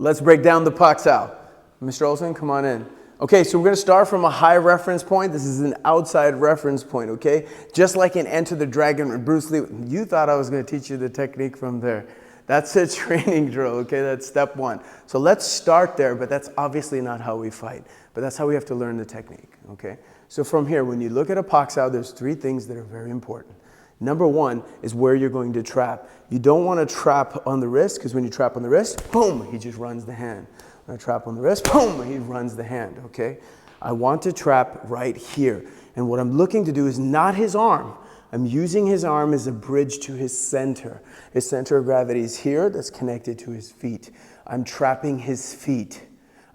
Let's break down the Pak Sao. Mr. Olsen, come on in. Okay, so we're going to start from a high reference point. This is an outside reference point, okay? Just like in Enter the Dragon with Bruce Lee. You thought I was going to teach you the technique from there. That's a training drill, okay? That's step one. So let's start there, but that's obviously not how we fight. But that's how we have to learn the technique, okay? So from here, when you look at a Pak Sao, there's three things that are very important. Number one is where you're going to trap. You don't want to trap on the wrist, because when you trap on the wrist, boom, he just runs the hand. When I trap on the wrist, boom, he runs the hand, okay? I want to trap right here. And what I'm looking to do is not his arm. I'm using his arm as a bridge to his center. His center of gravity is here, that's connected to his feet. I'm trapping his feet.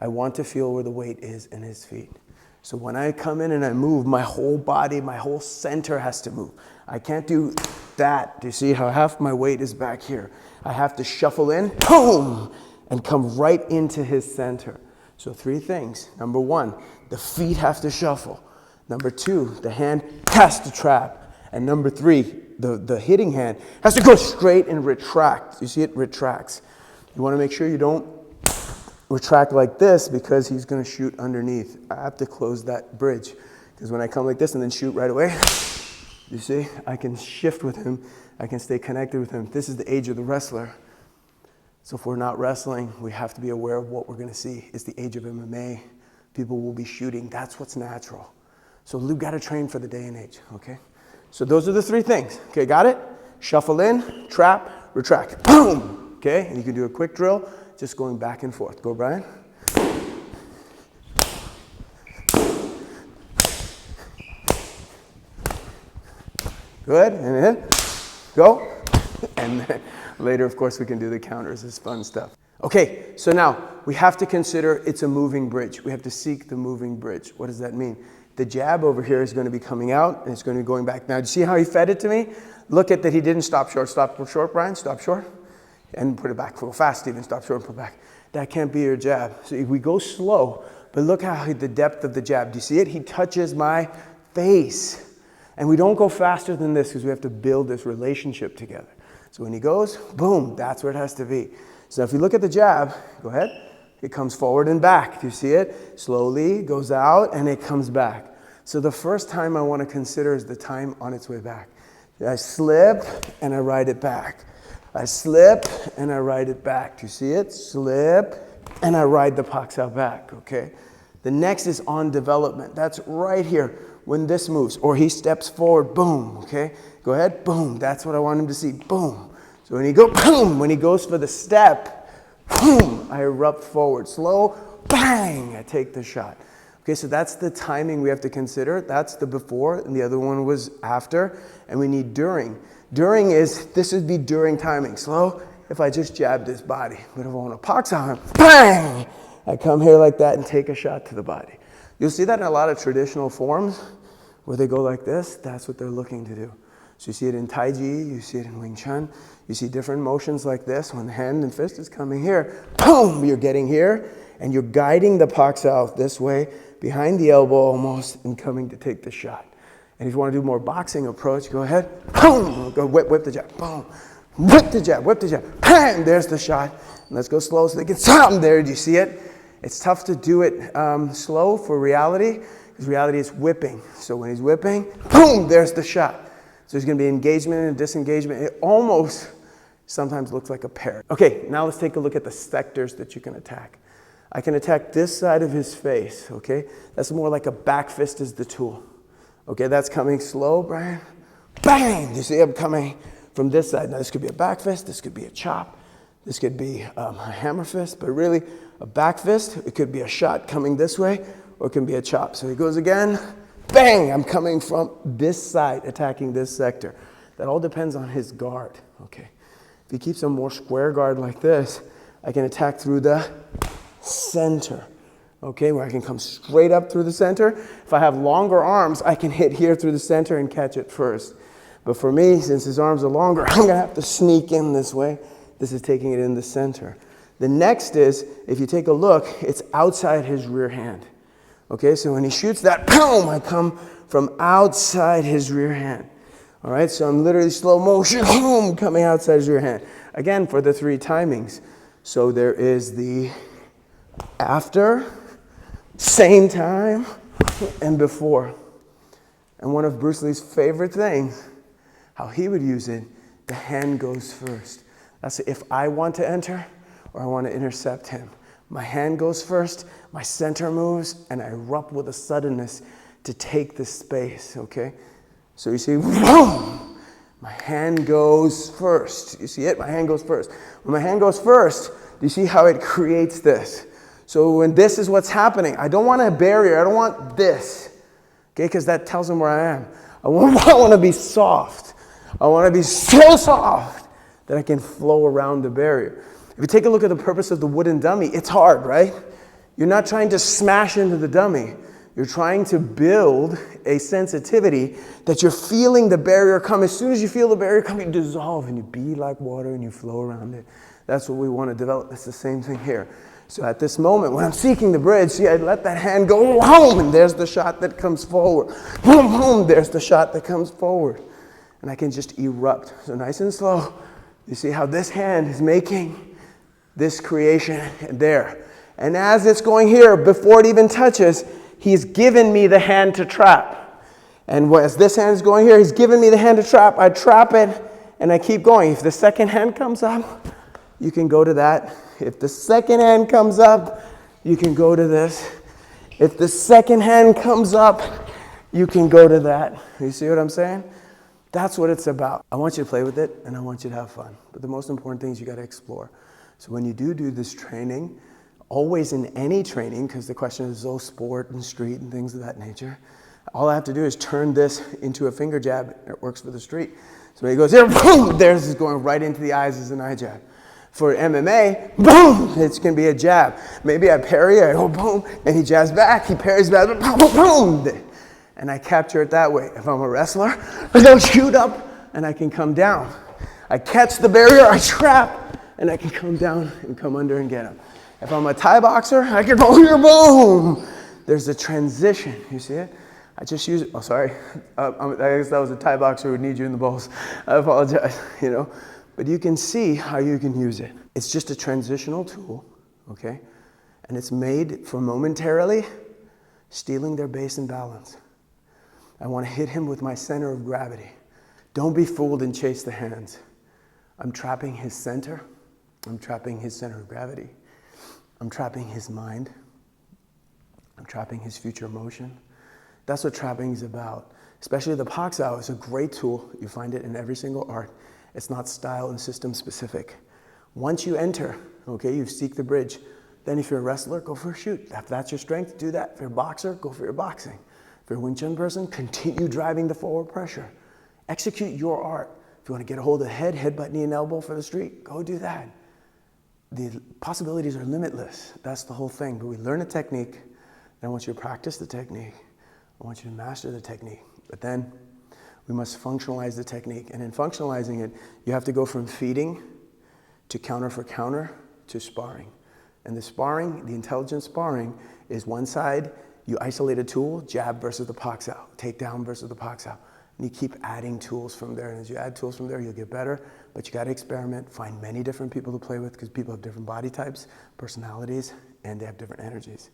I want to feel where the weight is in his feet. So when I come in and I move, my whole body, my whole center has to move. I can't do that. Do you see how half my weight is back here? I have to shuffle in, boom, and come right into his center. So three things. Number one, the feet have to shuffle. Number two, the hand has to trap. And number three, the hitting hand has to go straight and retract. You see it retracts. You want to make sure you don't retract like this because he's going to shoot underneath. I have to close that bridge because when I come like this and then shoot right away, you see, I can shift with him. I can stay connected with him. This is the age of the wrestler. So if we're not wrestling, we have to be aware of what we're going to see. It's the age of MMA. People will be shooting. That's what's natural. So we've got to train for the day and age, okay? So those are the three things. Okay, got it? Shuffle in, trap, retract. Boom! Okay, and you can do a quick drill, just going back and forth. Go, Brian. Good, and then go. And then later, of course, we can do the counters. It's fun stuff. Okay, so now we have to consider it's a moving bridge. We have to seek the moving bridge. What does that mean? The jab over here is going to be coming out, and it's going to be going back. Now, do you see how he fed it to me? Look at that he didn't stop short. Stop short, Brian. Stop short. And put it back. Go fast, Steven. Stop short and put back. That can't be your jab. So we go slow, but look how the depth of the jab. Do you see it? He touches my face. And we don't go faster than this because we have to build this relationship together. So when he goes, boom, that's where it has to be. So if you look at the jab, go ahead. It comes forward and back. Do you see it? Slowly goes out and it comes back. So the first time I want to consider is the time on its way back. I slip and I ride it back. I slip and I ride it back. Do you see it? Slip and I ride the Pak Sao back, okay? The next is on development. That's right here when this moves or he steps forward, boom, okay? Go ahead, boom. That's what I want him to see, boom. So when he goes, boom, when he goes for the step, boom, I erupt forward. Slow, bang, I take the shot. Okay, so that's the timing we have to consider. That's the before, and the other one was after, and we need during. During is, this would be during timing. Slow, if I just jab this body. But if I want to Pak Sao him, bang, I come here like that and take a shot to the body. You'll see that in a lot of traditional forms where they go like this. That's what they're looking to do. So you see it in Tai Chi, you see it in Wing Chun. You see different motions like this. When the hand and fist is coming here, boom, you're getting here, and you're guiding the Pak Sao this way, behind the elbow almost, and coming to take the shot. And if you want to do more boxing approach, go ahead, boom, go whip the jab, boom, whip the jab, bang, there's the shot. And let's go slow so they get something there. Do you see it? It's tough to do it slow for reality, because reality is whipping. So when he's whipping, boom, there's the shot. So there's going to be engagement and disengagement. It almost sometimes looks like a parry. Okay, now let's take a look at the sectors that you can attack. I can attack this side of his face, okay? That's more like a back fist is the tool. Okay, that's coming slow, Brian. Bang! You see I'm coming from this side. Now this could be a back fist, this could be a chop, this could be a hammer fist, but really a back fist, it could be a shot coming this way, or it can be a chop. So he goes again, bang! I'm coming from this side, attacking this sector. That all depends on his guard, okay? If he keeps a more square guard like this, I can attack through the center, okay, where I can come straight up through the center. If I have longer arms, I can hit here through the center and catch it first. But for me, since his arms are longer, I'm going to have to sneak in this way. This is taking it in the center. The next is, if you take a look, it's outside his rear hand. Okay, so when he shoots that, boom, I come from outside his rear hand. All right, so I'm literally slow motion, boom, coming outside his rear hand. Again, for the three timings. So there is the after, same time, and before. And one of Bruce Lee's favorite things, how he would use it, the hand goes first. That's if I want to enter or I want to intercept him. My hand goes first, my center moves, and I erupt with a suddenness to take the space, okay? So you see, boom! My hand goes first. You see it? My hand goes first. When my hand goes first, do you see how it creates this? So when this is what's happening, I don't want a barrier. I don't want this, okay? Because that tells them where I am. I want to be soft. I want to be so soft that I can flow around the barrier. If you take a look at the purpose of the wooden dummy, it's hard, right? You're not trying to smash into the dummy. You're trying to build a sensitivity that you're feeling the barrier come. As soon as you feel the barrier come, you dissolve and you be like water and you flow around it. That's what we want to develop. It's the same thing here. So at this moment, when I'm seeking the bridge, see, I let that hand go, boom, and there's the shot that comes forward. Boom, boom, there's the shot that comes forward. And I can just erupt. So nice and slow. You see how this hand is making this creation there. And as it's going here, before it even touches, he's given me the hand to trap. And as this hand is going here, he's given me the hand to trap. I trap it, and I keep going. If the second hand comes up, you can go to that. If the second hand comes up, you can go to this. If the second hand comes up, you can go to that. You see what I'm saying? That's what it's about. I want you to play with it, and I want you to have fun. But the most important thing is you got to explore. So when you do this training, always in any training, because the question is, oh, sport and street and things of that nature, all I have to do is turn this into a finger jab. It works for the street. So when he goes here, boom, there's is going right into the eyes as an eye jab. For MMA, boom, it's going to be a jab. Maybe I parry, I go boom, and he jabs back, he parries back, boom, boom, boom. And I capture it that way. If I'm a wrestler, I go shoot up, and I can come down. I catch the barrier, I trap, and I can come down and come under and get him. If I'm a Thai boxer, I can go here, boom. There's a transition, you see it? I just use it, oh, sorry. I guess that was a Thai boxer who would need you in the balls. I apologize, you know. But you can see how you can use it. It's just a transitional tool, okay? And it's made for momentarily stealing their base and balance. I want to hit him with my center of gravity. Don't be fooled and chase the hands. I'm trapping his center. I'm trapping his center of gravity. I'm trapping his mind. I'm trapping his future motion. That's what trapping is about. Especially the Pak Sao is a great tool. You find it in every single art. It's not style and system specific. Once you enter, okay, you seek the bridge. Then if you're a wrestler, go for a shoot. If that's your strength, do that. If you're a boxer, go for your boxing. If you're a Wing Chun person, continue driving the forward pressure. Execute your art. If you want to get a hold of the head, headbutt, knee, and elbow for the street, go do that. The possibilities are limitless. That's the whole thing. But we learn a technique, and I want you to practice the technique. I want you to master the technique. But then we must functionalize the technique. And in functionalizing it, you have to go from feeding to counter for counter to sparring. And the sparring, the intelligent sparring, is one side, you isolate a tool, jab versus the Pak Sao, takedown versus the Pak Sao. And you keep adding tools from there. And as you add tools from there, you'll get better. But you got to experiment, find many different people to play with, because people have different body types, personalities, and they have different energies.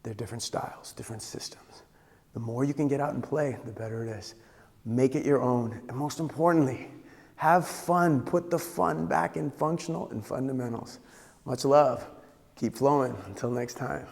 They're different styles, different systems. The more you can get out and play, the better it is. Make it your own. And most importantly, have fun. Put the fun back in functional and fundamentals. Much love. Keep flowing. Until next time.